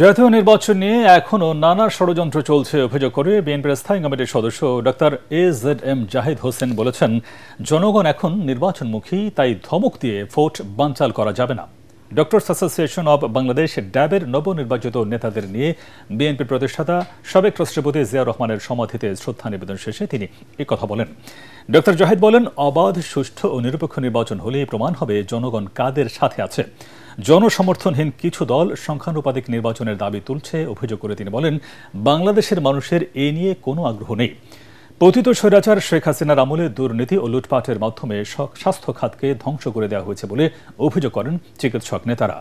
জাতীয় নির্বাচন নিয়ে এখনো নানা ষড়যন্ত্র চলছে অভিযোগ করে বিএনপির স্থায়ী কমিটির সদস্য ডক্টর এজেডএম জাহিদ হোসেন বলেছেন, জনগণ এখন নির্বাচনমুখী, তাই ধমক দিয়ে ভোট বানচাল করা যাবে না। ডক্টরস অ্যাসোসিয়েশন অব বাংলাদেশ ড্যাবের নবনির্বাচিত নেতাদের নিয়ে বিএনপির প্রতিষ্ঠাতা সাবেক রাষ্ট্রপতি জিয়াউর রহমানের সমাধিতে শ্রদ্ধা নিবেদন শেষে তিনি একথা বলেন। ডক্টর জাহিদ বলেন, অবাধ, সুষ্ঠু ও নিরপেক্ষ নির্বাচন হলেই প্রমাণ হবে জনগণ কাদের সাথে আছে। জনসমর্থনহীন কিছু দল সংখ্যানুপাতিক নির্বাচনের দাবি তুলছে অভিযোগ করে তিনি বলেন, বাংলাদেশের মানুষের এ নিয়ে কোনো আগ্রহ নেই। পতিত স্বৈরাচার শেখ হাসিনার আমলে দুর্নীতি ও লুটপাটের মাধ্যমে স্বাস্থ্য খাতকে ধ্বংস করে দেওয়া হয়েছে বলে অভিযোগ করেন চিকিৎসক নেতারা।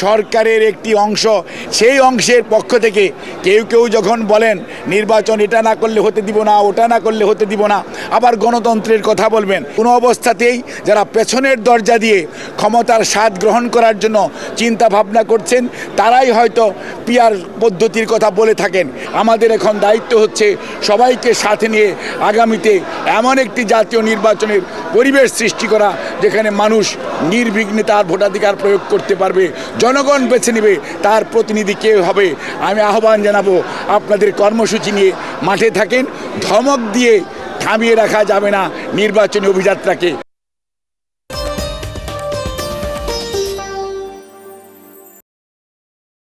সরকারের একটি অংশ, সেই অংশের পক্ষ থেকে কেউ কেউ যখন বলেন নির্বাচন এটা না করলে হতে দিব না, ওটা না করলে হতে দিব না, আবার গণতন্ত্রের কথা বলবেন, কোনো অবস্থাতেই যারা পেছনের দরজা দিয়ে ক্ষমতার স্বাদ গ্রহণ করার জন্য চিন্তা ভাবনা করছেন তারাই হয়তো পিআর পদ্ধতির কথা বলে থাকেন। আমাদের এখন দায়িত্ব হচ্ছে সবাইকে সাথে নিয়ে আগামীতে এমন একটি জাতীয় নির্বাচনের পরিবেশ সৃষ্টি করা যেখানে মানুষ নির্বিঘ্নে তার ভোটাধিকার প্রয়োগ করতে পারবে, জনগণ বেছে নেবে তার প্রতিনিধি কে হবে। আমি আহ্বান জানাবো, আপনাদের কর্মসূচি নিয়ে মাঠে থাকেন, ধমক দিয়ে থামিয়ে রাখা যাবে না নির্বাচনী অভিযাত্রাকে।